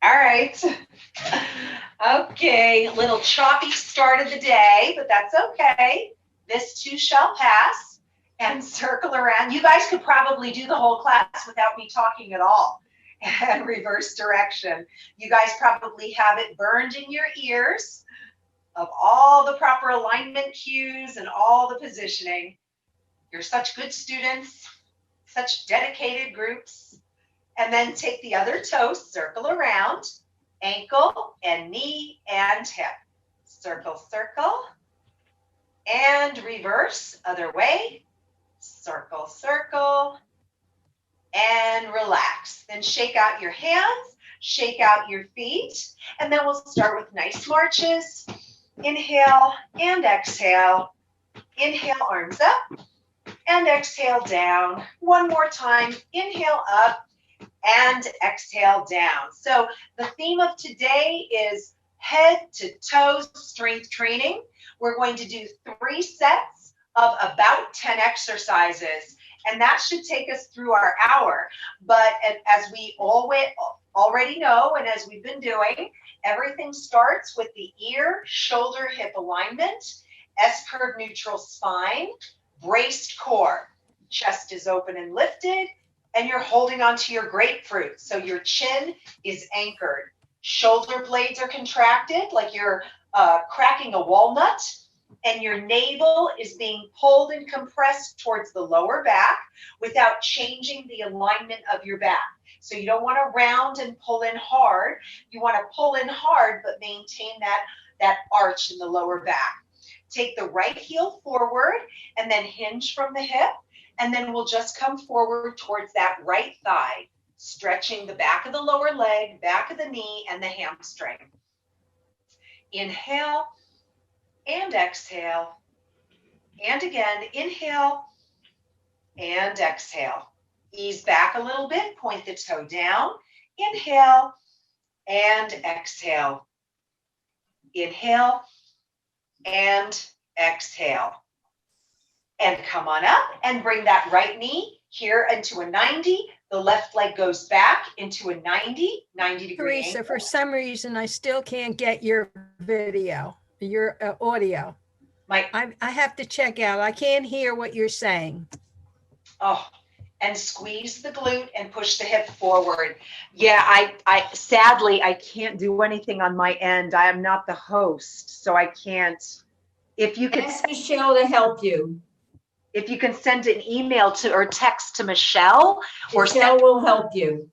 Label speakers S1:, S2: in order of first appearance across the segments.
S1: All right. Okay, a little choppy start of the day, but that's okay. This too shall pass. And circle around. You guys could probably do the whole class without me talking at all. And reverse direction. You guys probably have it burned in your ears of all the proper alignment cues and all the positioning. You're such good students, such dedicated groups. And then take the other toe, circle around, ankle and knee and hip. Circle, circle, and reverse, other way. Circle, circle, and relax. Then shake out your hands, shake out your feet, and then we'll start with nice marches. Inhale and exhale. Inhale, arms up, and exhale down. One more time, inhale up, and exhale down. So the theme of today is head to toe strength training. We're going to do 3 sets of about 10 exercises, and that should take us through our hour. But as we already know, and as we've been doing, everything starts with the ear, shoulder, hip alignment, S-curve neutral spine, braced core. Chest is open and lifted, and you're holding onto your grapefruit. So your chin is anchored. Shoulder blades are contracted like you're cracking a walnut, and your navel is being pulled and compressed towards the lower back without changing the alignment of your back. So you don't want to round and pull in hard. You want to pull in hard, but maintain that arch in the lower back. Take the right heel forward and then hinge from the hip. And then we'll just come forward towards that right thigh, stretching the back of the lower leg, back of the knee, and the hamstring. Inhale and exhale. And again, inhale and exhale. Ease back a little bit, point the toe down. Inhale and exhale. Inhale and exhale. And come on up and bring that right knee here into a 90. The left leg goes back into a 90 degree
S2: Teresa,
S1: angle.
S2: for some reason, I still can't get your video, your audio. I have to check out. I can't hear what you're saying.
S1: Oh, and squeeze the glute and push the hip forward. Yeah, I sadly, I can't do anything on my end. I am not the host, so I can't. If you could
S3: ask Michelle to help you.
S1: If you can send an email to or text to Michelle,
S3: Michelle will help you.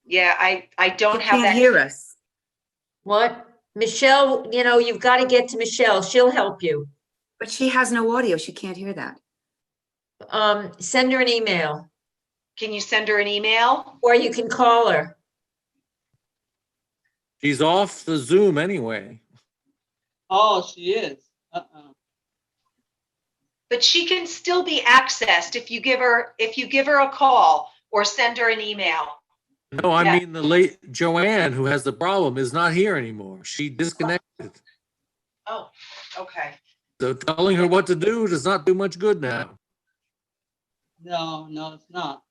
S1: Yeah, I don't have that.
S4: Can't hear us.
S3: What? Michelle, you know, you've got to get to Michelle. She'll help you.
S4: But she has no audio. She can't hear that.
S3: Send her an email.
S1: Can you send her an email?
S3: Or you can call her.
S5: She's off the Zoom anyway.
S6: Oh, she is.
S1: But she can still be accessed if you give her a call or send her an email.
S5: No, I mean the late Joanne, who has the problem, is not here anymore. She disconnected.
S1: Oh, okay.
S5: So telling her what to do does not do much good now.
S6: No, it's not.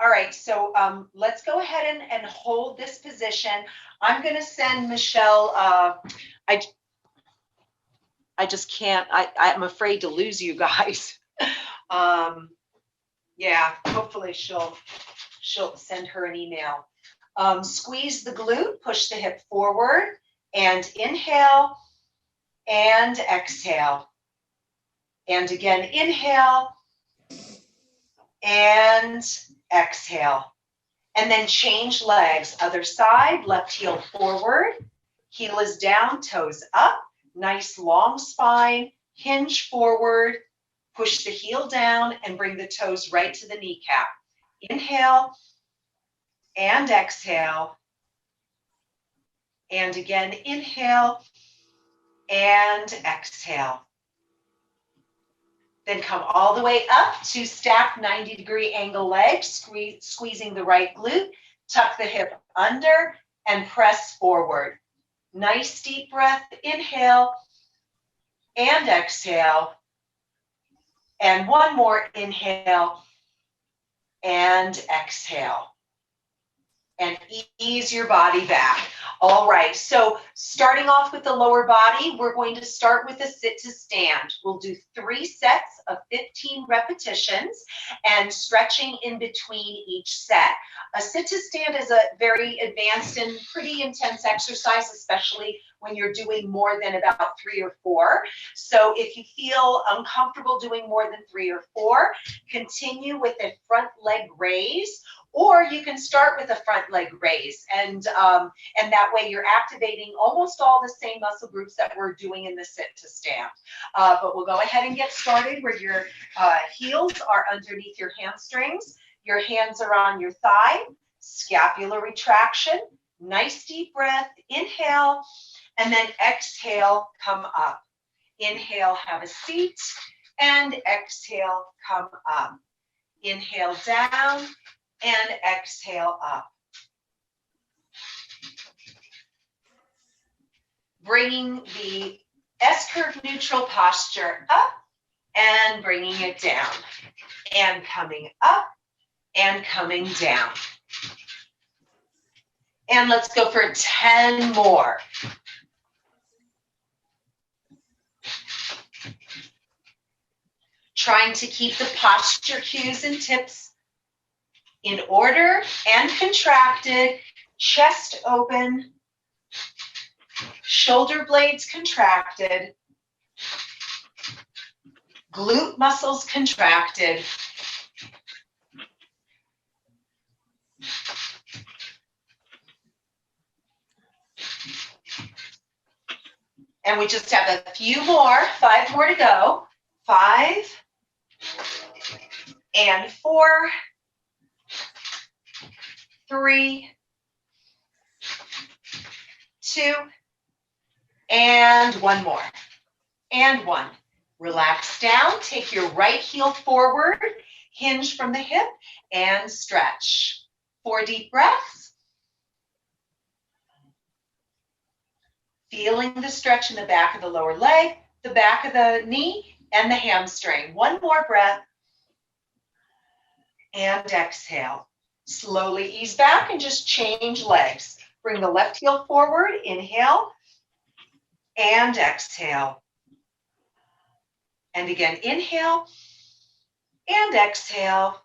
S1: All right, so let's go ahead and hold this position. I'm going to send Michelle. I just can't. I'm afraid to lose you guys. Yeah, hopefully she'll send her an email. Squeeze the glute, push the hip forward, and inhale and exhale. And again, inhale and exhale. And then change legs. Other side, left heel forward, heel is down, toes up. Nice long spine, hinge forward, push the heel down and bring the toes right to the kneecap. Inhale and exhale. And again, inhale and exhale. Then come all the way up to stack 90-degree angle legs, squeezing the right glute, tuck the hip under and press forward. Nice deep breath, inhale and exhale. And one more, inhale and exhale. And ease your body back. All right, so starting off with the lower body, we're going to start with a sit to stand. We'll do 3 sets of 15 repetitions and stretching in between each set. A sit to stand is a very advanced and pretty intense exercise, especially when you're doing more than about 3 or 4. So if you feel uncomfortable doing more than 3 or 4, continue with a front leg raise, or you can start with a front leg raise, and that way you're activating almost all the same muscle groups that we're doing in the sit to stand. But we'll go ahead and get started where your heels are underneath your hamstrings, your hands are on your thigh, scapular retraction, nice deep breath, inhale, and then exhale, come up. Inhale, have a seat, and exhale, come up. Inhale down, and exhale up. Bringing the S-curve neutral posture up and bringing it down. And coming up and coming down. And let's go for 10 more. Trying to keep the posture cues and tips in order and contracted, chest open, shoulder blades contracted, glute muscles contracted. And we just have a few more, 5 more to go. 5 and 4, 3, 2, and 1 more. And 1. Relax down, take your right heel forward, hinge from the hip, and stretch. 4 deep breaths. Feeling the stretch in the back of the lower leg, the back of the knee, and the hamstring. 1 more breath. And exhale. Slowly ease back and just change legs. Bring the left heel forward, inhale, and exhale. And again, inhale, and exhale.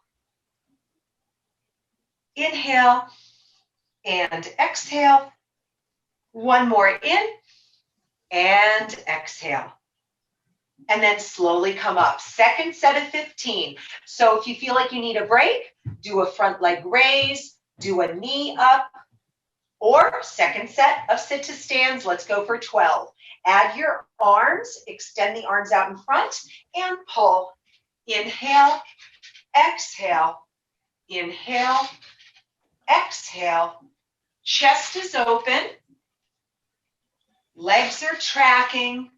S1: Inhale, and exhale. 1 more in, and exhale. And then slowly come up. Second set of 15. So if you feel like you need a break, do a front leg raise, do a knee up, or second set of sit to stands. Let's go for 12. Add your arms, extend the arms out in front, and pull. Inhale, exhale, inhale, exhale. Chest is open. Legs are tracking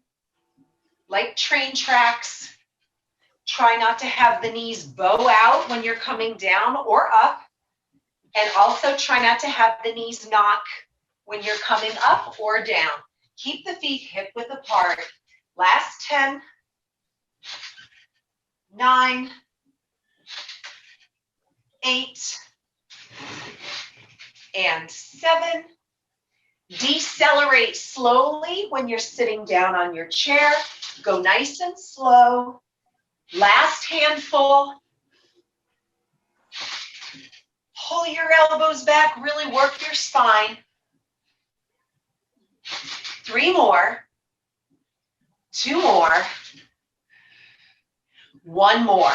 S1: like train tracks. Try not to have the knees bow out when you're coming down or up. And also try not to have the knees knock when you're coming up or down. Keep the feet hip width apart. Last 10, 9, 8, and 7. Decelerate slowly when you're sitting down on your chair. Go nice and slow. Last handful. Pull your elbows back, really work your spine. 3 more. 2 more. 1 more.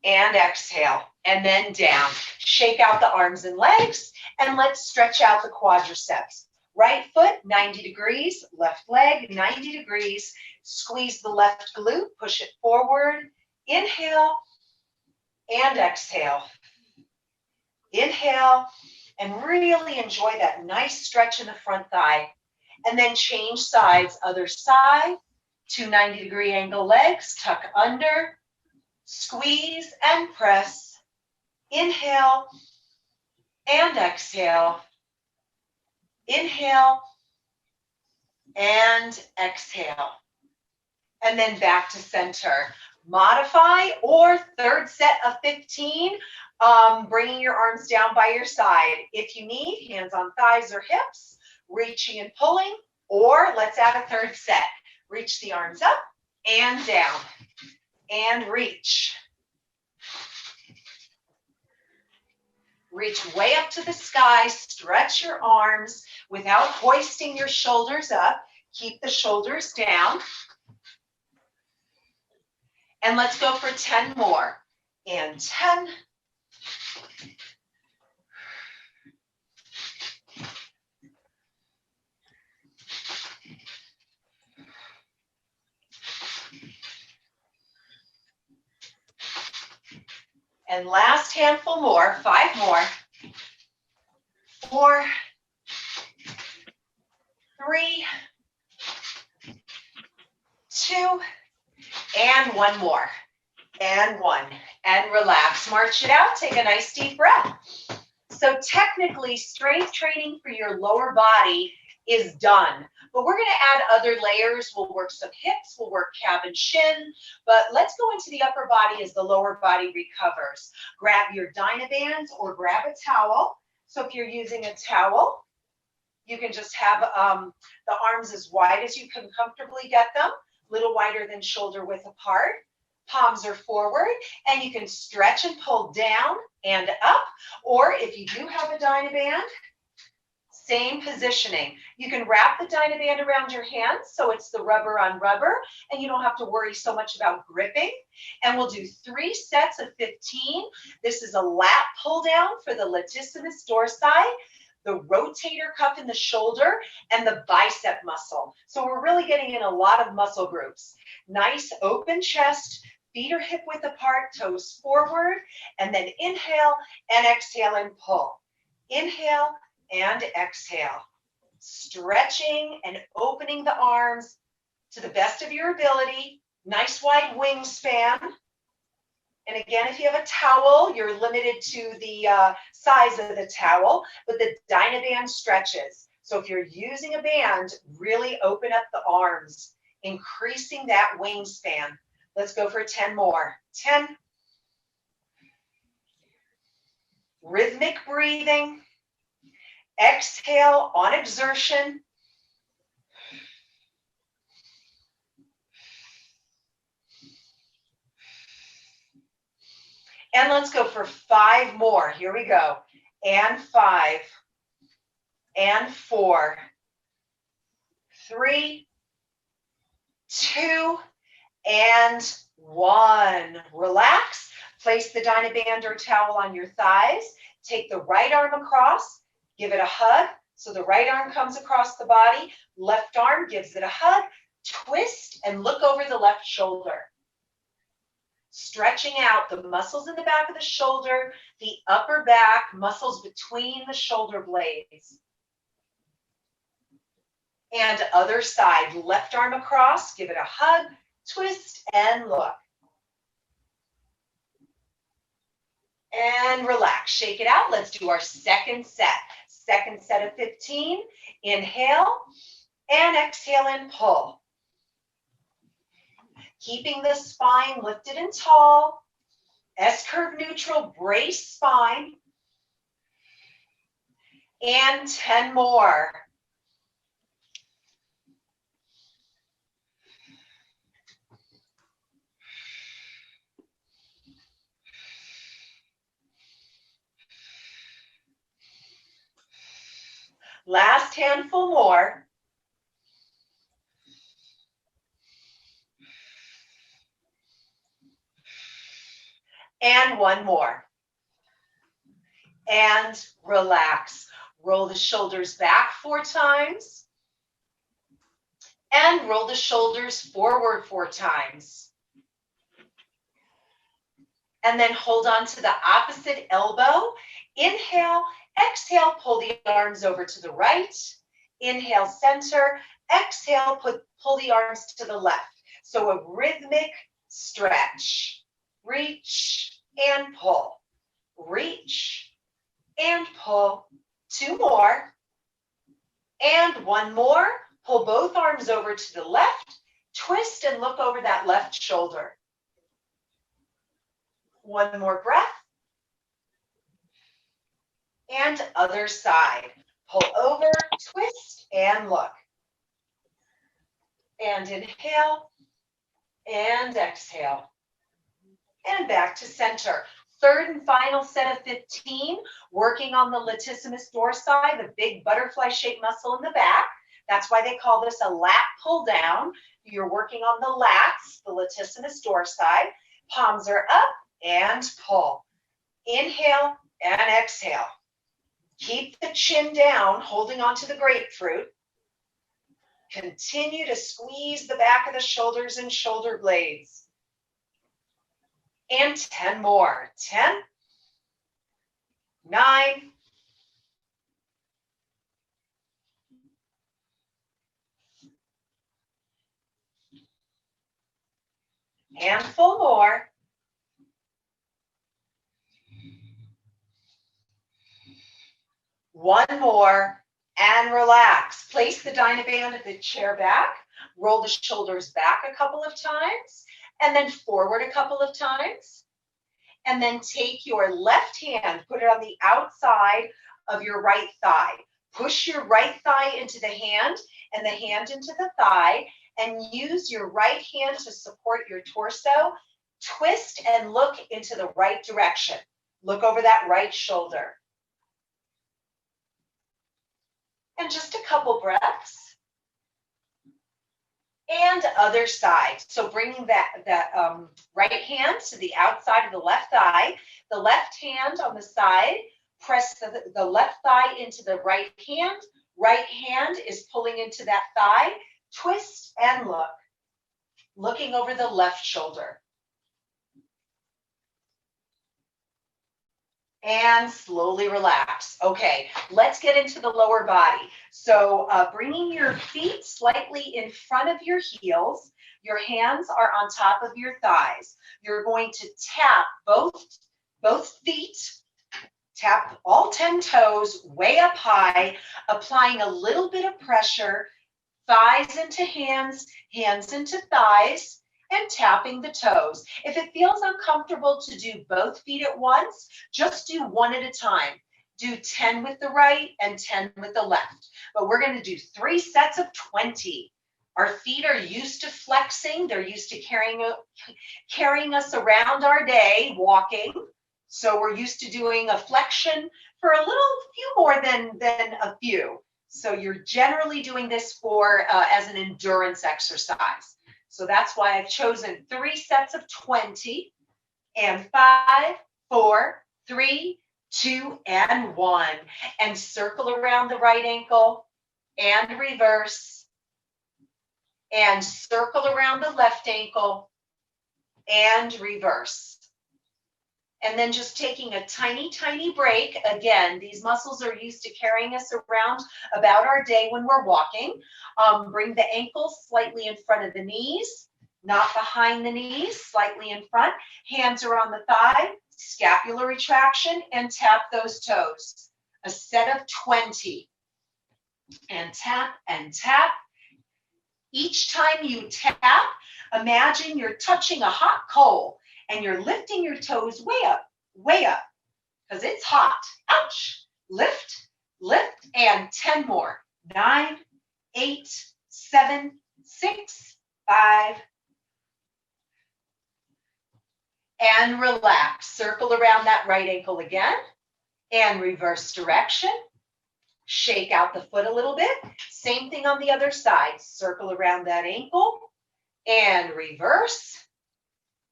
S1: And exhale. And then down. Shake out the arms and legs. And let's stretch out the quadriceps. Right foot, 90 degrees. Left leg, 90 degrees. Squeeze the left glute. Push it forward. Inhale. And exhale. Inhale. And really enjoy that nice stretch in the front thigh. And then change sides. Other side. 2 90-degree angle legs. Tuck under. Squeeze and press. Inhale. And exhale. Inhale. And exhale. And then back to center. Modify or third set of 15, bringing your arms down by your side. If you need, hands on thighs or hips, reaching and pulling, or let's add a third set. Reach the arms up and down and reach. Reach way up to the sky, stretch your arms without hoisting your shoulders up. Keep the shoulders down. And let's go for 10 more. And 10. And last handful more, 5 more. 4, 3, 2, and 1 more. And 1. And relax. March it out. Take a nice deep breath. So technically, strength training for your lower body is done. But we're going to add other layers. We'll work some hips. We'll work calf and shin. But let's go into the upper body as the lower body recovers. Grab your Dynabands or grab a towel. So if you're using a towel, you can just have the arms as wide as you can comfortably get them, a little wider than shoulder width apart. Palms are forward, and you can stretch and pull down and up. Or if you do have a Dynaband, same positioning. You can wrap the Dynaband around your hands so it's the rubber on rubber, and you don't have to worry so much about gripping. And we'll do 3 sets of 15. This is a lat pull down for the latissimus dorsi, the rotator cuff in the shoulder, and the bicep muscle. So we're really getting in a lot of muscle groups. Nice open chest, feet are hip width apart, toes forward, and then inhale and exhale and pull. Inhale and exhale. Stretching and opening the arms to the best of your ability. Nice wide wingspan. And again, if you have a towel, you're limited to the size of the towel, but the Dynaband stretches. So if you're using a band, really open up the arms, increasing that wingspan. Let's go for 10 more. 10. Rhythmic breathing. Exhale on exertion. And let's go for 5 more. Here we go. And 5. And 4. 3. 2. And 1. Relax. Place the Dynaband or towel on your thighs. Take the right arm across. Give it a hug. So the right arm comes across the body. Left arm gives it a hug. Twist and look over the left shoulder. Stretching out the muscles in the back of the shoulder, the upper back, muscles between the shoulder blades. And other side, left arm across, give it a hug, twist, and look. And relax, shake it out. Let's do our second set. Second set of 15. Inhale and exhale and pull. Keeping the spine lifted and tall. S-curve neutral, brace spine. And 10 more. Last handful more. And 1 more. And relax. Roll the shoulders back 4 times. And roll the shoulders forward 4 times. And then hold on to the opposite elbow. Inhale, exhale, pull the arms over to the right. Inhale, center. Exhale, pull the arms to the left. So a rhythmic stretch. Reach and pull. Reach and pull. 2 more. And 1 more. Pull both arms over to the left. Twist and look over that left shoulder. One more breath. And other side. Pull over, twist, and look. And inhale, and exhale. And back to center. Third and final set of 15, working on the latissimus dorsi, the big butterfly-shaped muscle in the back. That's why they call this a lat pull down. You're working on the lats, the latissimus dorsi. Palms are up and pull. Inhale and exhale. Keep the chin down, holding onto the grapefruit. Continue to squeeze the back of the shoulders and shoulder blades. And 10 more. 10, 9, 4 more. One more, and relax. Place the Dynaband of the chair back. Roll the shoulders back a couple of times, and then forward a couple of times. And then take your left hand, put it on the outside of your right thigh. Push your right thigh into the hand and the hand into the thigh, and use your right hand to support your torso. Twist and look into the right direction. Look over that right shoulder. And just a couple breaths. And other side. So bringing that right hand to the outside of the left thigh. The left hand on the side. Press the left thigh into the right hand. Right hand is pulling into that thigh. Twist and look. Looking over the left shoulder. And slowly relax. Okay, let's get into the lower body. So bringing your feet slightly in front of your heels. Your hands are on top of your thighs. You're going to tap both feet. Tap all 10 toes way up high, applying a little bit of pressure. Thighs into hands, hands into thighs. And tapping the toes. If it feels uncomfortable to do both feet at once, just do one at a time. Do 10 with the right and 10 with the left. But we're going to do 3 sets of 20. Our feet are used to flexing. They're used to carrying us around our day, walking. So we're used to doing a flexion for a few more than a few. So you're generally doing this for as an endurance exercise. So that's why I've chosen 3 sets of 20 and 5, 4, 3, 2, and 1. And circle around the right ankle and reverse. And circle around the left ankle and reverse. And then just taking a tiny, tiny break. Again, these muscles are used to carrying us around about our day when we're walking. Bring the ankles slightly in front of the knees, not behind the knees, slightly in front. Hands are on the thigh, scapular retraction, and tap those toes. A set of 20. And tap and tap. Each time you tap, imagine you're touching a hot coal. And you're lifting your toes way up, because it's hot. Ouch. Lift, lift, and 10 more. 9, 8, 7, 6, 5. And relax. Circle around that right ankle again. And reverse direction. Shake out the foot a little bit. Same thing on the other side. Circle around that ankle. And reverse.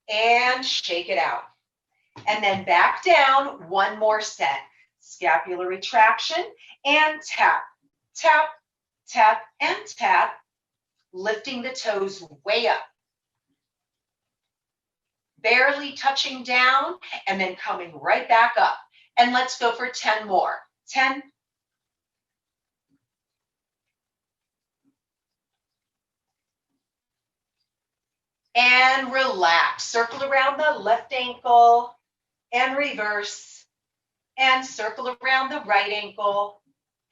S1: And shake it out. And then back down, 1 more set. Scapular retraction and tap, tap, tap, and tap, lifting the toes way up. Barely touching down and then coming right back up. And let's go for 10 more. 10. And relax. Circle around the left ankle and reverse. And circle around the right ankle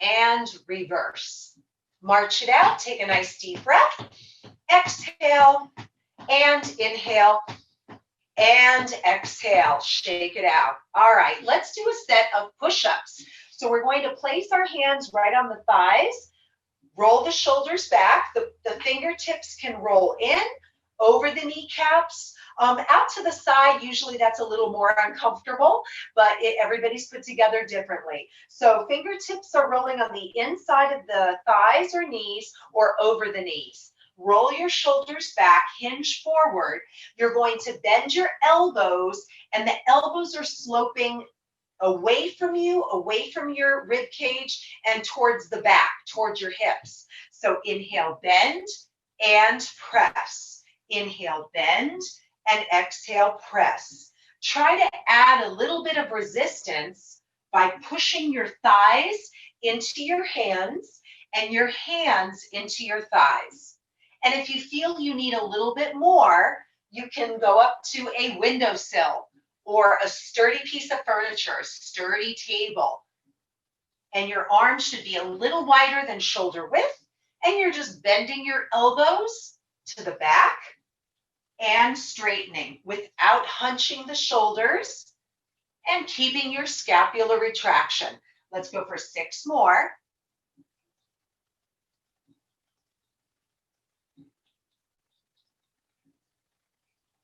S1: and reverse. March it out. Take a nice deep breath. Exhale and inhale. and exhale, shake it out. All right, let's do a set of push-ups. So we're going to place our hands right on the thighs, roll the shoulders back. The fingertips can roll in over the kneecaps, out to the side. Usually that's a little more uncomfortable, but everybody's put together differently. So fingertips are rolling on the inside of the thighs or knees or over the knees. Roll your shoulders back, hinge forward. You're going to bend your elbows, and the elbows are sloping away from you, away from your rib cage, and towards the back, towards your hips. So inhale, bend, and press. Inhale, bend, and exhale, press. Try to add a little bit of resistance by pushing your thighs into your hands and your hands into your thighs. And if you feel you need a little bit more, you can go up to a windowsill or a sturdy piece of furniture, a sturdy table. And your arms should be a little wider than shoulder width. And you're just bending your elbows to the back and straightening without hunching the shoulders and keeping your scapular retraction. Let's go for 6 more.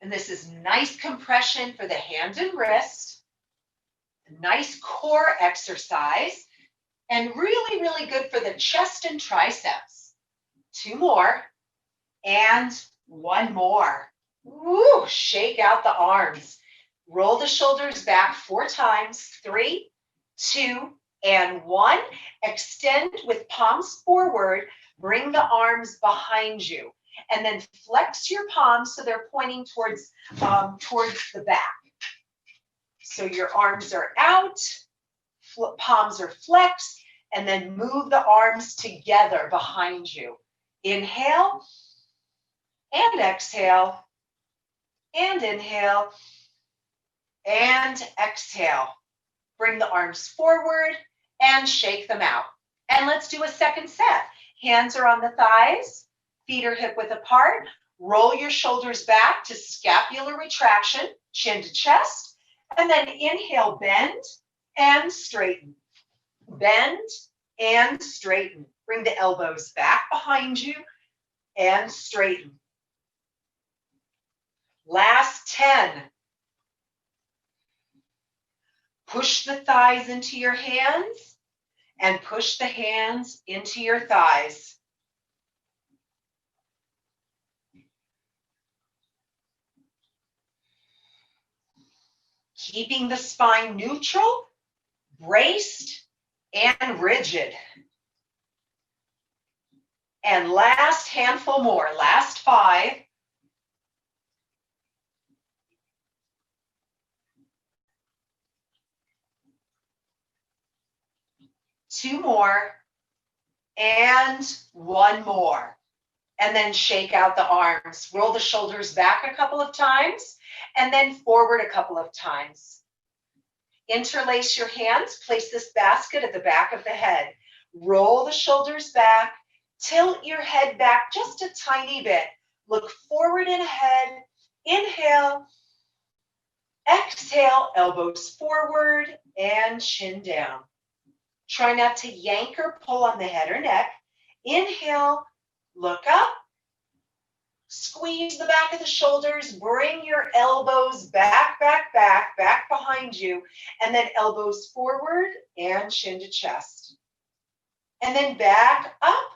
S1: And this is nice compression for the hand and wrist, a nice core exercise, and really, really good for the chest and triceps. 2 more, and 1 more. Woo, shake out the arms. Roll the shoulders back 4 times. 3, 2, and 1. Extend with palms forward. Bring the arms behind you. And then flex your palms so they're pointing towards the back. So your arms are out, palms are flexed, and then move the arms together behind you. Inhale and exhale, and inhale and exhale. Bring the arms forward and shake them out. And let's do a second set. Hands are on the thighs. Feet are hip width apart. Roll your shoulders back to scapular retraction, chin to chest. And then inhale, bend and straighten. Bend and straighten. Bring the elbows back behind you and straighten. Last 10. Push the thighs into your hands and push the hands into your thighs. Keeping the spine neutral, braced, and rigid. And last handful more, last 5. Two more, and 1 more. And then shake out the arms. Roll the shoulders back a couple of times, and then forward a couple of times. Interlace your hands. Place this basket at the back of the head. Roll the shoulders back. Tilt your head back just a tiny bit. Look forward and ahead. Inhale. Exhale, elbows forward and chin down. Try not to yank or pull on the head or neck. Inhale, look up. Squeeze the back of the shoulders. Bring your elbows back behind you. And then elbows forward and chin to chest. And then back up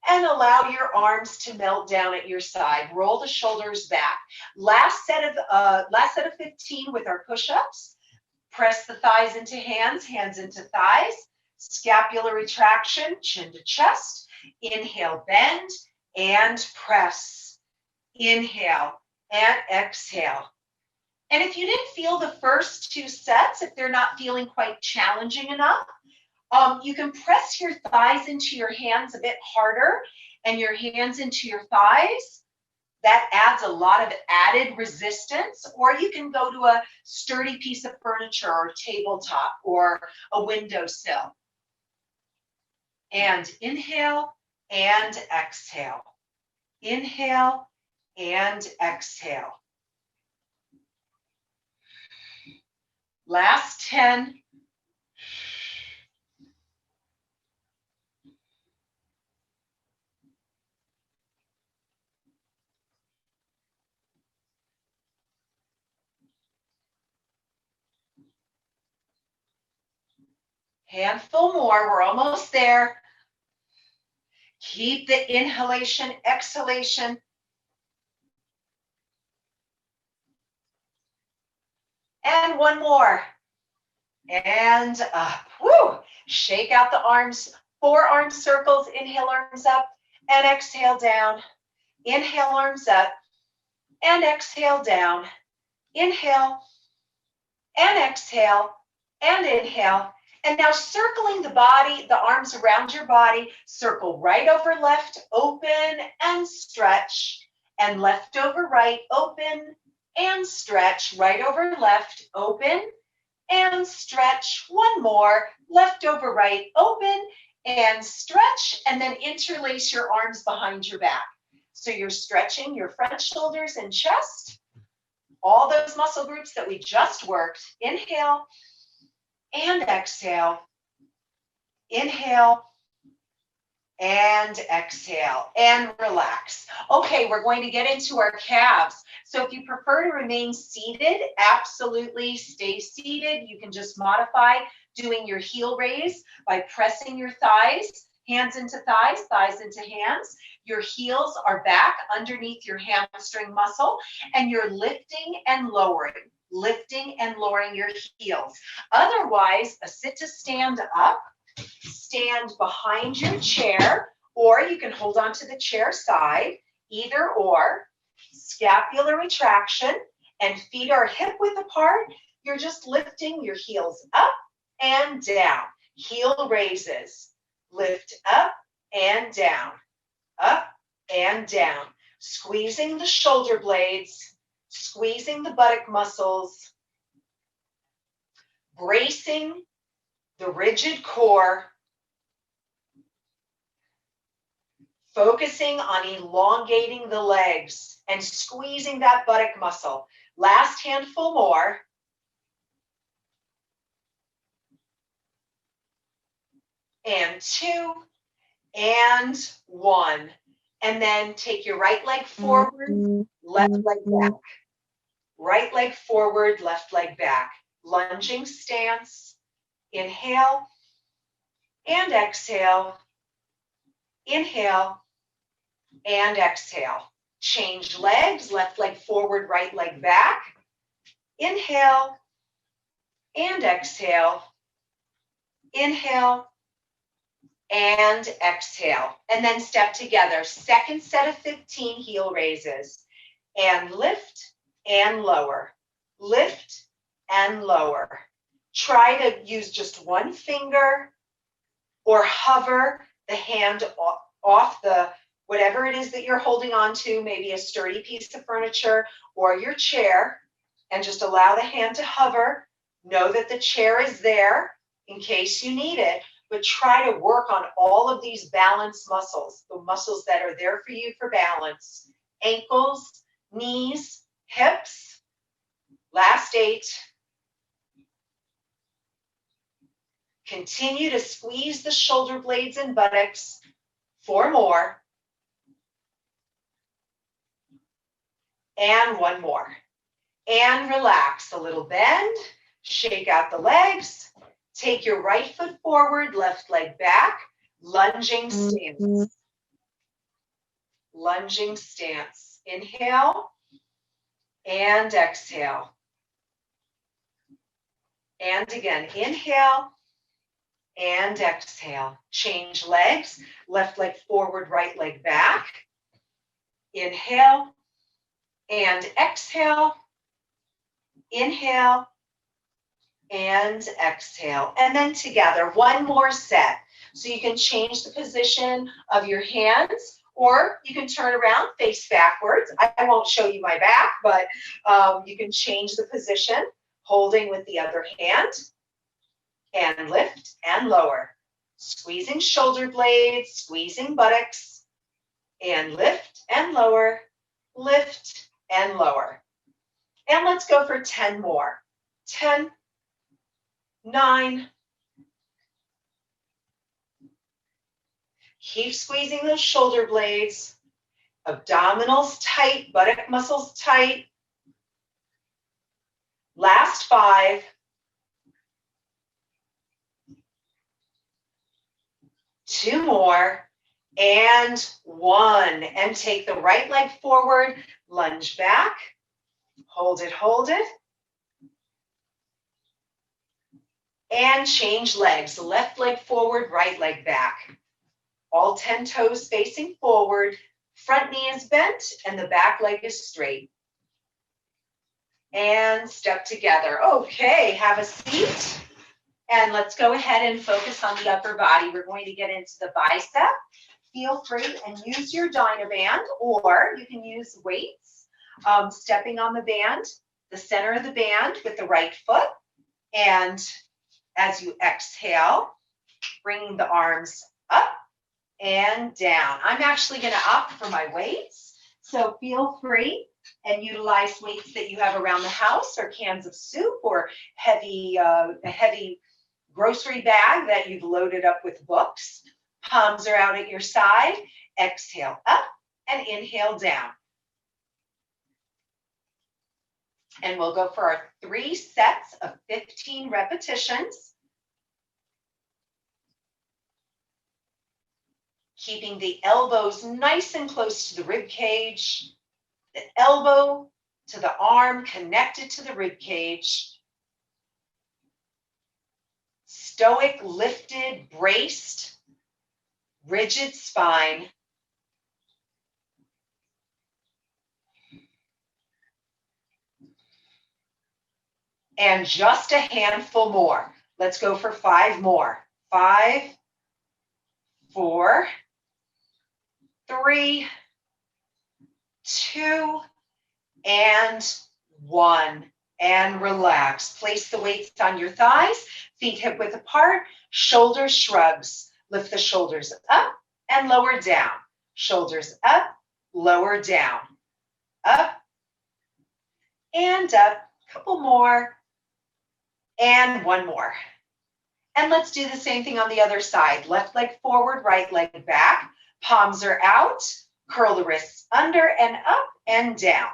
S1: and allow your arms to melt down at your side. Roll the shoulders back. Last set of 15 with our push-ups. Press the thighs into hands, hands into thighs. Scapular retraction, chin to chest. Inhale, bend and press. Inhale and exhale. And if you didn't feel the first 2 sets, if they're not feeling quite challenging enough, you can press your thighs into your hands a bit harder and your hands into your thighs. That adds a lot of added resistance. Or you can go to a sturdy piece of furniture or tabletop or a windowsill. And inhale and exhale. Inhale and exhale. Last 10. Handful more, we're almost there. Keep the inhalation, exhalation. And one more. And up. Woo! Shake out the arms, forearm circles, inhale, arms up, and exhale down. Inhale, arms up, and exhale down. Inhale, and exhale, and inhale. And now circling the body, the arms around your body, circle right over left, open and stretch, and left over right, open and stretch, right over left, open and stretch. One more, left over right, open and stretch, and then interlace your arms behind your back. So you're stretching your front shoulders and chest, all those muscle groups that we just worked. Inhale and exhale. Inhale and exhale and relax. Okay, we're going to get into our calves. So if you prefer to remain seated, absolutely stay seated. You can just modify doing your heel raise by pressing your thighs, hands into thighs, thighs into hands. Your heels are back underneath your hamstring muscle, and you're lifting and lowering your heels. Otherwise, a sit to stand up, stand behind your chair, or you can hold on to the chair side, either or. Scapular retraction, and feet are hip width apart. You're just lifting your heels up and down. Heel raises. Lift up and down. Up and down. Squeezing the shoulder blades, squeezing the buttock muscles, bracing the rigid core, focusing on elongating the legs and squeezing that buttock muscle. Last handful more. And 2, and 1. And then take your right leg forward, left leg back. Right leg forward, left leg back. Lunging stance. Inhale and exhale. Inhale and exhale. Change legs, left leg forward, right leg back. Inhale and exhale. Inhale and exhale. And then step together. Second set of 15 heel raises. And lift and lower. Lift and lower. Try to use just one finger or hover the hand off the whatever it is that you're holding on to, maybe a sturdy piece of furniture or your chair, and just allow the hand to hover. Know that the chair is there in case you need it, but try to work on all of these balance muscles, the muscles that are there for you for balance. Ankles, knees, hips. Last 8. Continue to squeeze the shoulder blades and buttocks. 4 more. And 1 more. And relax. A little bend. Shake out the legs. Take your right foot forward, left leg back. Lunging stance. Lunging stance. Inhale and exhale. And again, inhale and exhale. Change legs, left leg forward, right leg back. Inhale and exhale. Inhale and exhale. And then together, 1 more set. So you can change the position of your hands, or you can turn around, face backwards. I won't show you my back, but you can change the position, holding with the other hand. And lift and lower. Squeezing shoulder blades, squeezing buttocks. And lift and lower, lift and lower. And let's go for 10 more. 10, 9. Keep squeezing those shoulder blades. Abdominals tight, buttock muscles tight. Last 5. 2 more. And 1. And take the right leg forward, lunge back. Hold it, hold it. And change legs. Left leg forward, right leg back. All 10 toes facing forward. Front knee is bent and the back leg is straight. And step together. Okay, have a seat. And let's go ahead and focus on the upper body. We're going to get into the bicep. Feel free and use your Dynaband, or you can use weights. Stepping on the band, the center of the band with the right foot. And as you exhale, bringing the arms up and down. I'm actually going to opt for my weights, so feel free and utilize weights that you have around the house, or cans of soup, or a heavy grocery bag that you've loaded up with books. Palms are out at your side. Exhale up and inhale down. And we'll go for our 3 sets of 15 repetitions. Keeping the elbows nice and close to the rib cage, the elbow to the arm connected to the rib cage. Stoic, lifted, braced, rigid spine. And just a handful more. Let's go for 5 more. 5, 4, 3, 2, and 1. And relax. Place the weights on your thighs, feet hip width apart, shoulder shrugs. Lift the shoulders up and lower down. Shoulders up, lower down. Up and up. Couple more. And 1 more. And let's do the same thing on the other side. Left leg forward, right leg back. Palms are out. Curl the wrists under and up and down.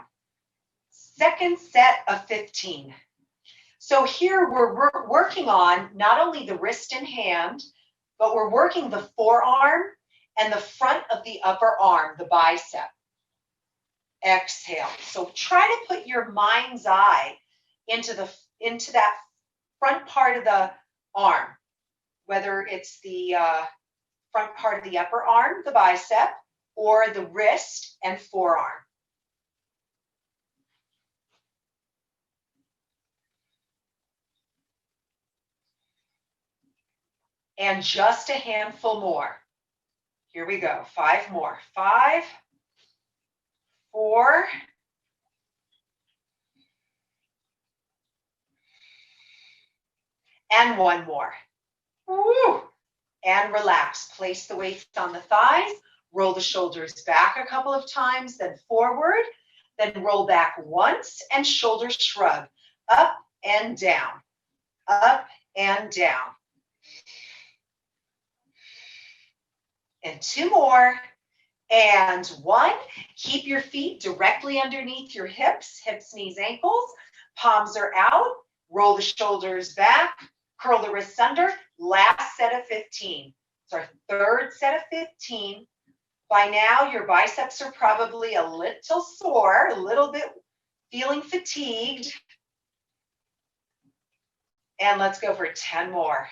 S1: Second set of 15. So here we're working on not only the wrist and hand, but we're working the forearm and the front of the upper arm, the bicep. Exhale. So try to put your mind's eye into that front part of the arm, whether it's the front part of the upper arm, the bicep, or the wrist and forearm. And just a handful more. Here we go. 5 more. 5, 4, and 1 more. Woo. And relax. Place the weights on the thighs. Roll the shoulders back a couple of times, then forward. Then roll back once and shoulder shrug. Up and down. Up and down. And 2 more. And 1. Keep your feet directly underneath your hips, knees, ankles. Palms are out. Roll the shoulders back. Curl the wrists under. Last set of 15. It's our third set of 15. By now, your biceps are probably a little sore, a little bit feeling fatigued. And let's go for 10 more.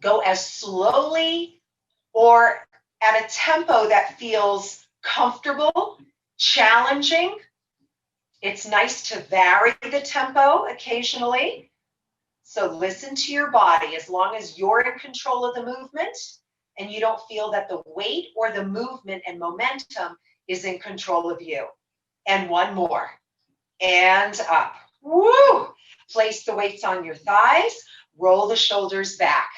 S1: Go as slowly or at a tempo that feels comfortable, challenging. It's nice to vary the tempo occasionally. So listen to your body. As long as you're in control of the movement and you don't feel that the weight or the movement and momentum is in control of you. And 1 more. And up. Woo! Place the weights on your thighs. Roll the shoulders back.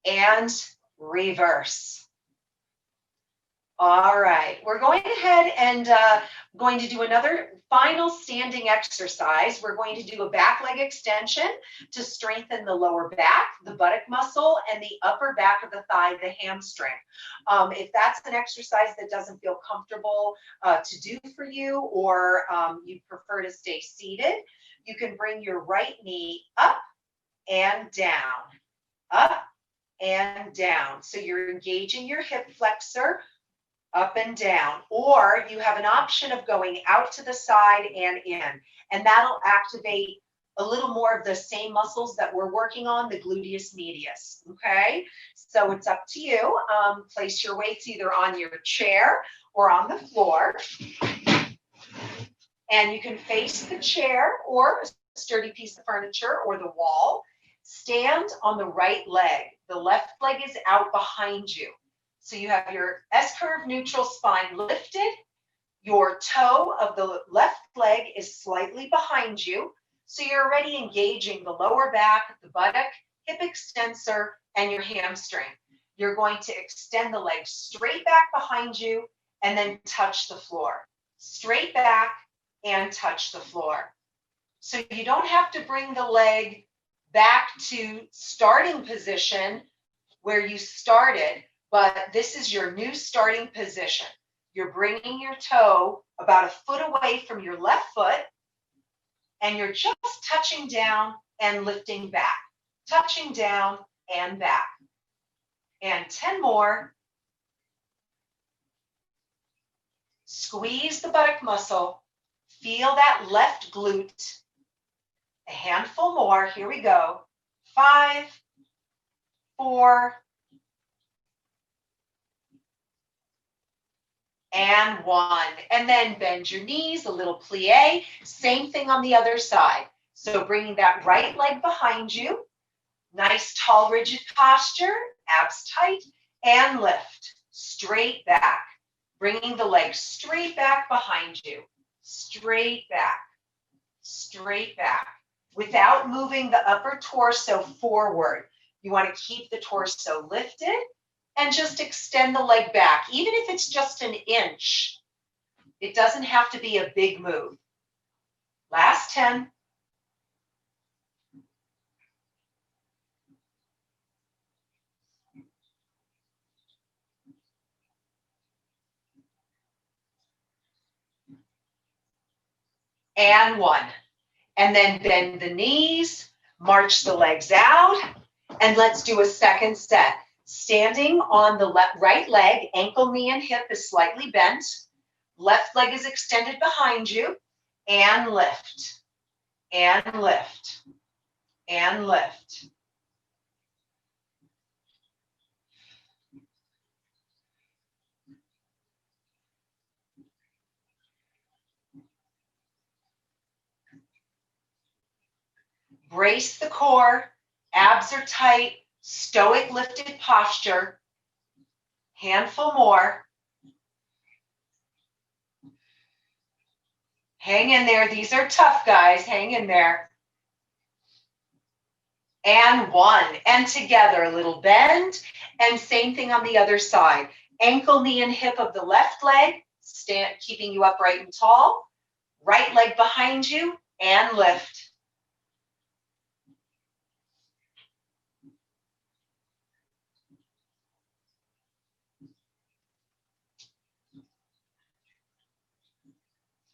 S1: And reverse. All right, we're going ahead and going to do another final standing exercise. We're going to do a back leg extension to strengthen the lower back, the buttock muscle, and the upper back of the thigh, the hamstring. If that's an exercise that doesn't feel comfortable to do for you, or you prefer to stay seated, you can bring your right knee up and down, up and down. So you're engaging your hip flexor, up and down, or you have an option of going out to the side and in, and that'll activate a little more of the same muscles that we're working on, the gluteus medius, okay? So it's up to you. Place your weights either on your chair or on the floor, and you can face the chair or a sturdy piece of furniture or the wall. Stand on the right leg. The left leg is out behind you. So you have your S-curve neutral spine lifted. Your toe of the left leg is slightly behind you. So you're already engaging the lower back, the buttock, hip extensor, and your hamstring. You're going to extend the leg straight back behind you and then touch the floor. Straight back and touch the floor. So you don't have to bring the leg back to starting position where you started, but this is your new starting position. You're bringing your toe about a foot away from your left foot, and you're just touching down and lifting back, touching down and back. And 10 more. Squeeze the buttock muscle. Feel that left glute. A handful more. Here we go. 5, 4, and 1. And then bend your knees, a little plie. Same thing on the other side. So bringing that right leg behind you. Nice, tall, rigid posture. Abs tight. And lift. Straight back. Bringing the leg straight back behind you. Straight back. Straight back. Without moving the upper torso forward. You want to keep the torso lifted and just extend the leg back, even if it's just an inch. It doesn't have to be a big move. Last 10. And 1. And then bend the knees, march the legs out, and let's do a second set. Standing on the right leg, ankle, knee, and hip is slightly bent. Left leg is extended behind you, and lift, and lift, and lift. Brace the core, abs are tight, stoic lifted posture. Handful more. Hang in there. These are tough, guys. Hang in there. And 1. And together, a little bend. And same thing on the other side. Ankle, knee, and hip of the left leg, keeping you upright and tall. Right leg behind you, and lift.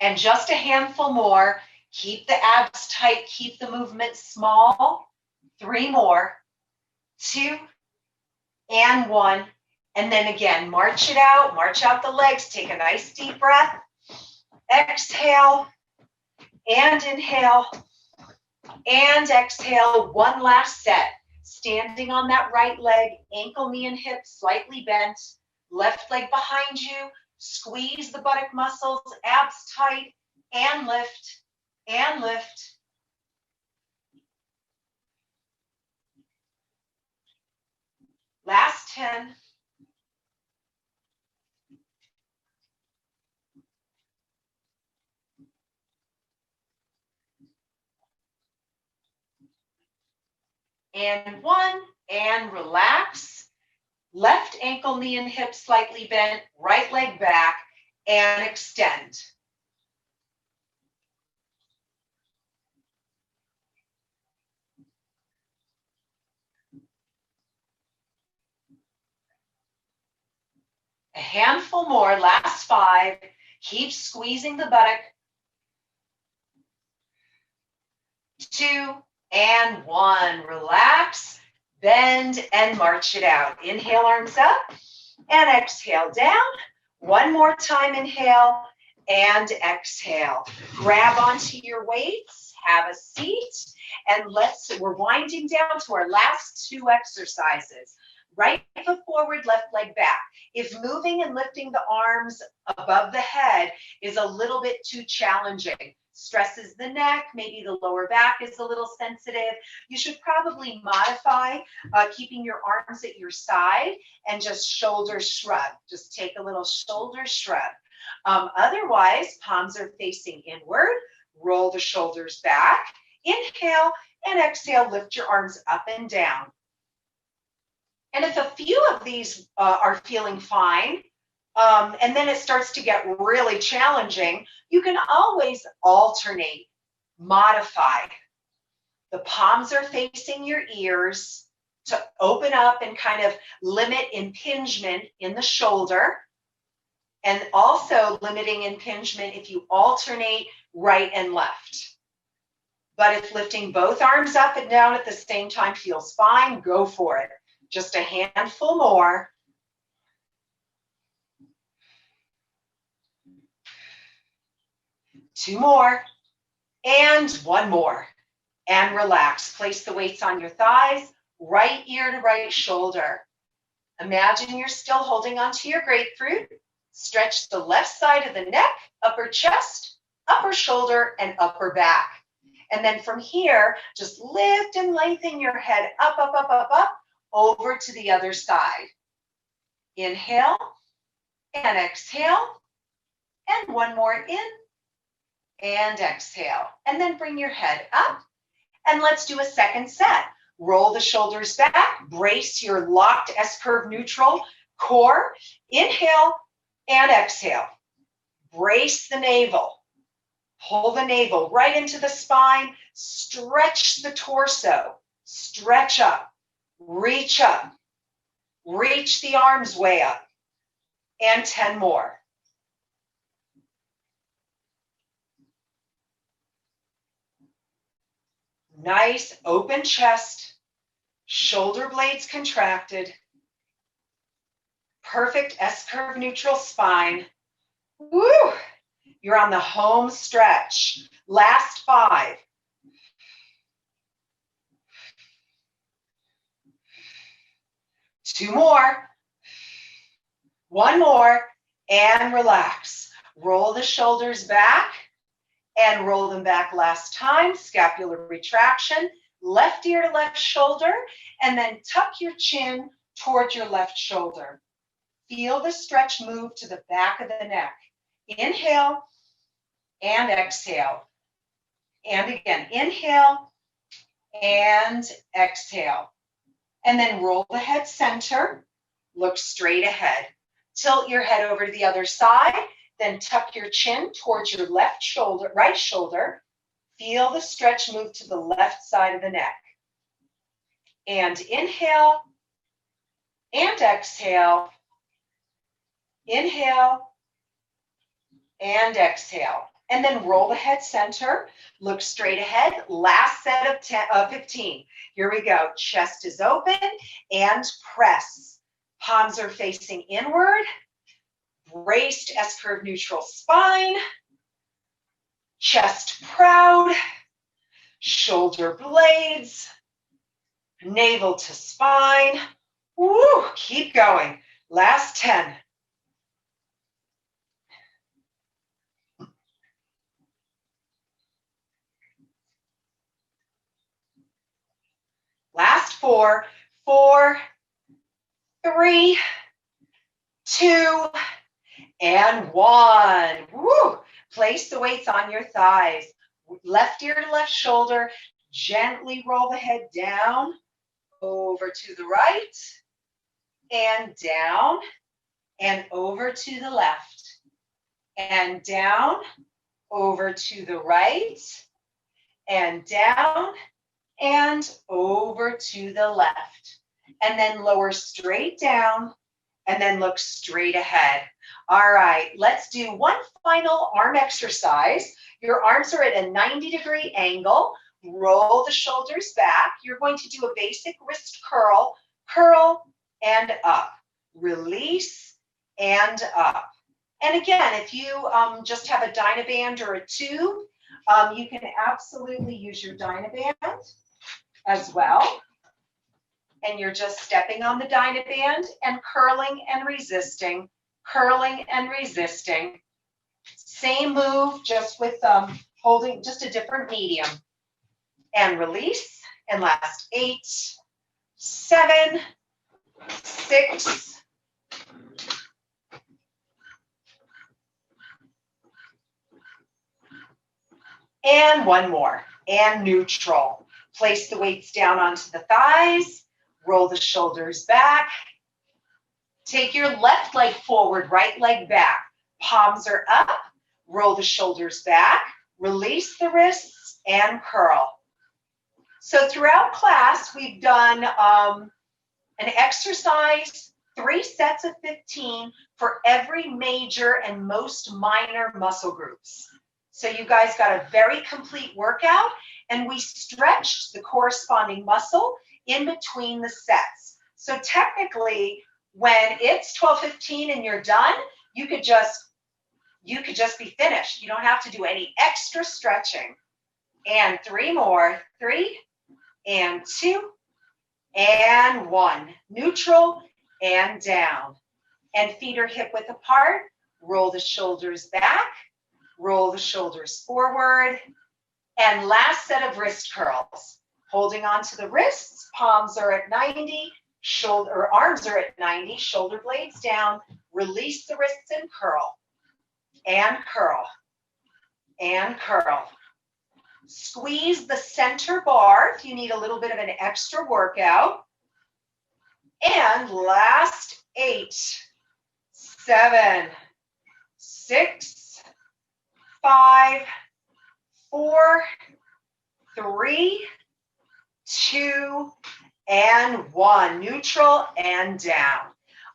S1: And just a handful more. Keep the abs tight. Keep the movement small. 3 more. 2 and 1. And then again, march it out. March out the legs. Take a nice deep breath. Exhale and inhale and exhale. One last set. Standing on that right leg, ankle, knee, and hip slightly bent. Left leg behind you. Squeeze the buttock muscles, abs tight, and lift, and lift. Last 10. And 1, and relax. Left ankle, knee, and hip slightly bent, right leg back, and extend. A handful more, last 5. Keep squeezing the buttock. 2 and 1. Relax, bend, and march it out. Inhale, arms up, and exhale down. One more time, inhale, and exhale. Grab onto your weights, have a seat, and we're winding down to our last 2 exercises. Right foot forward, left leg back. If moving and lifting the arms above the head is a little bit too challenging, stresses the neck, maybe the lower back is a little sensitive, you should probably modify keeping your arms at your side and just shoulder shrug. Just take a little shoulder shrug. Otherwise, palms are facing inward. Roll the shoulders back. Inhale and exhale, lift your arms up and down. And if a few of these are feeling fine, and then it starts to get really challenging, you can always alternate, modify. The palms are facing your ears to open up and kind of limit impingement in the shoulder, and also limiting impingement if you alternate right and left. But if lifting both arms up and down at the same time feels fine, go for it. Just a handful more. Two more, and one more. And relax. Place the weights on your thighs, right ear to right shoulder. Imagine you're still holding onto your grapefruit. Stretch the left side of the neck, upper chest, upper shoulder, and upper back. And then from here, just lift and lengthen your head up, up, up, up, up, over to the other side. Inhale and exhale. And one more in and exhale. And then bring your head up. And let's do a second set. Roll the shoulders back. Brace your locked S-curve neutral core. Inhale and exhale. Brace the navel. Pull the navel right into the spine. Stretch the torso. Stretch up. Reach up. Reach the arms way up. And 10 more. Nice open chest. Shoulder blades contracted. Perfect S-curve neutral spine. Woo! You're on the home stretch. Last 5. Two more. One more. And relax. Roll the shoulders back and roll them back last time. Scapular retraction. Left ear to left shoulder. And then tuck your chin towards your left shoulder. Feel the stretch move to the back of the neck. Inhale and exhale. And again, inhale and exhale. And then roll the head center. Look straight ahead. Tilt your head over to the other side. Then tuck your chin towards your left shoulder, right shoulder. Feel the stretch move to the left side of the neck. And inhale and exhale. Inhale and exhale. And then roll the head center. Look straight ahead. Last set of 15. Here we go. Chest is open and press. Palms are facing inward. Braced S-curve neutral spine. Chest proud. Shoulder blades. Navel to spine. Woo! Keep going. Last 10. Last 4, 4, 3, 2, and 1. Woo! Place the weights on your thighs. Left ear to left shoulder. Gently roll the head down, over to the right, and down and over to the left and down, over to the right and down and over to the left. And then lower straight down and then look straight ahead. All right, let's do one final arm exercise. Your arms are at a 90-degree angle. Roll the shoulders back. You're going to do a basic wrist curl, curl and up, release and up. And again, if you just have a Dynaband or a tube, you can absolutely use your Dynaband as well. And you're just stepping on the Dynaband and curling and resisting, curling and resisting. Same move, just with holding just a different medium. And release, and last 8, 7, 6, and one more, and neutral. Place the weights down onto the thighs, roll the shoulders back. Take your left leg forward, right leg back. Palms are up, roll the shoulders back, release the wrists, and curl. So throughout class, we've done an exercise, 3 sets of 15 for every major and most minor muscle groups. So you guys got a very complete workout, and we stretched the corresponding muscle in between the sets. So technically, when it's 12:15 and you're done, you could just be finished. You don't have to do any extra stretching. And 3 more, 3 and 2 and 1. Neutral and down. And feet are hip width apart. Roll the shoulders back. Roll the shoulders forward. And last set of wrist curls. Holding onto the wrists, palms are at 90, arms are at 90, shoulder blades down. Release the wrists and curl. And curl. And curl. Squeeze the center bar if you need a little bit of an extra workout. And last 8, 7, 6, 5, 4, 3, 2, and 1. Neutral and down.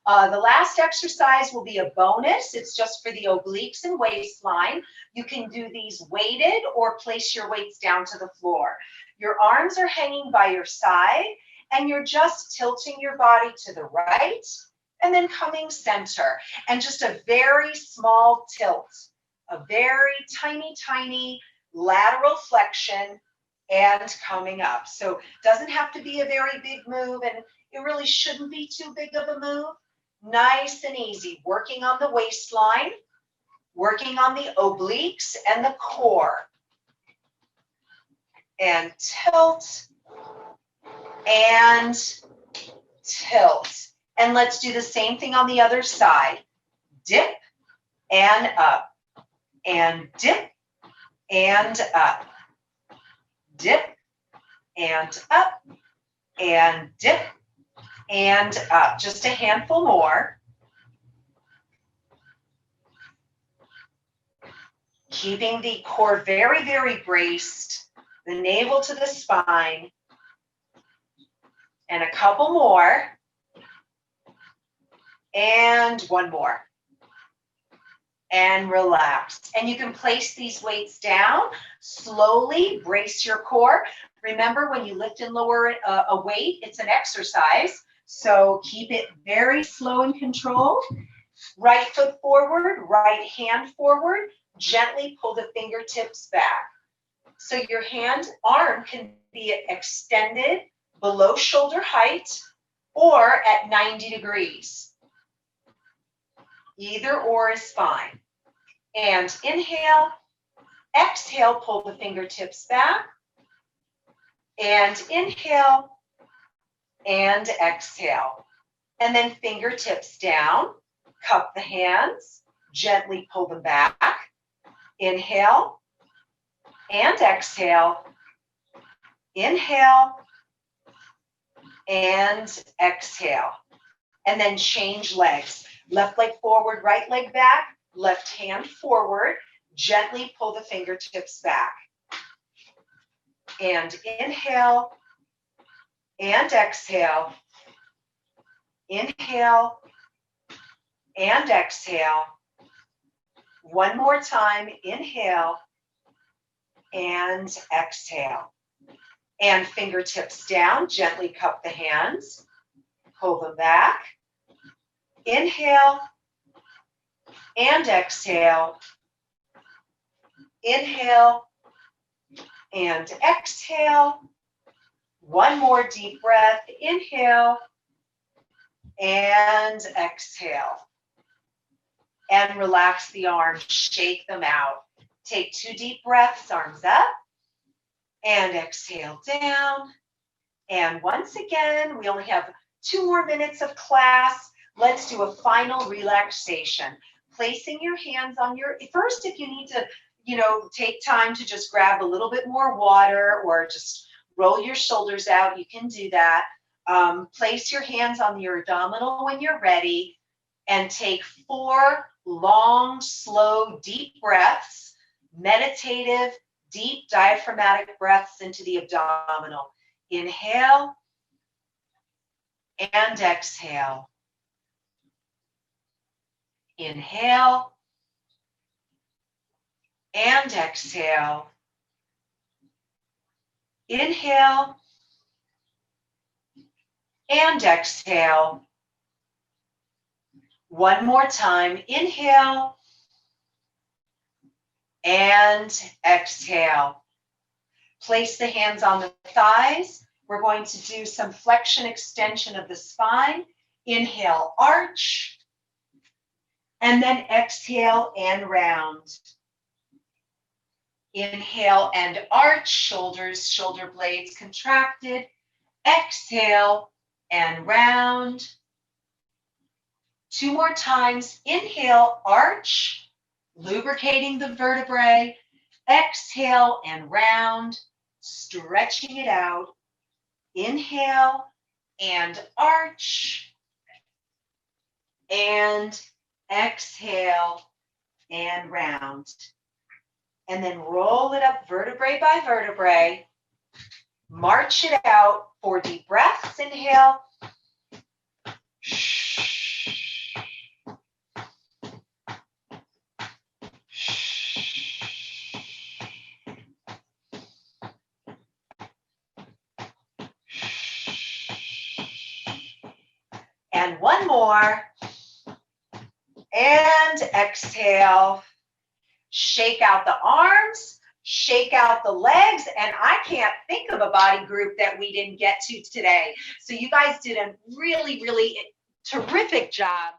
S1: The last exercise will be a bonus. It's just for the obliques and waistline. You can do these weighted or place your weights down to the floor. Your arms are hanging by your side and you're just tilting your body to the right and then coming center. And just a very small tilt, a very tiny, tiny lateral flexion and coming up. So it doesn't have to be a very big move, and it really shouldn't be too big of a move. Nice and easy, working on the waistline, working on the obliques and the core. And tilt and tilt. And let's do the same thing on the other side. Dip and up. And dip and up. Dip and up. And dip and up. Just a handful more. Keeping the core very, very braced, the navel to the spine. And a couple more. And one more. And relax. And you can place these weights down, slowly brace your core. Remember, when you lift and lower a weight, it's an exercise. So keep it very slow and controlled. Right foot forward, right hand forward. Gently pull the fingertips back. So your arm can be extended below shoulder height or at 90 degrees. Either or is fine. And inhale, exhale, pull the fingertips back. And inhale and exhale. And then fingertips down, cup the hands, gently pull them back. Inhale and exhale. Inhale and exhale. and then change legs. Left leg forward, right leg back, left hand forward. Gently pull the fingertips back. And inhale and exhale. Inhale and exhale. One more time, inhale and exhale. And fingertips down, gently cup the hands, pull them back. Inhale and exhale. Inhale and exhale. One more deep breath, inhale and exhale. And relax the arms, shake them out. Take 2 deep breaths, arms up, and exhale down. And once again, we only have 2 more minutes of class. Let's do a final relaxation. Placing your hands on your, first if you need to, take time to just grab a little bit more water or just roll your shoulders out, you can do that. Place your hands on your abdominal when you're ready and take 4 long, slow, deep breaths, meditative, deep diaphragmatic breaths into the abdominal. Inhale and exhale. Inhale and exhale. Inhale and exhale. One more time. Inhale and exhale. Place the hands on the thighs. We're going to do some flexion extension of the spine. Inhale, arch. And then exhale and round. Inhale and arch, shoulders, shoulder blades contracted. Exhale and round. 2 more times. Inhale, arch, lubricating the vertebrae. Exhale and round, stretching it out. Inhale and arch. And exhale and round. And then roll it up vertebrae by vertebrae. March it out. 4 deep breaths. Inhale. And one more. And exhale. Shake out the arms, shake out the legs, and I can't think of a body group that we didn't get to today. So you guys did a really, really terrific job.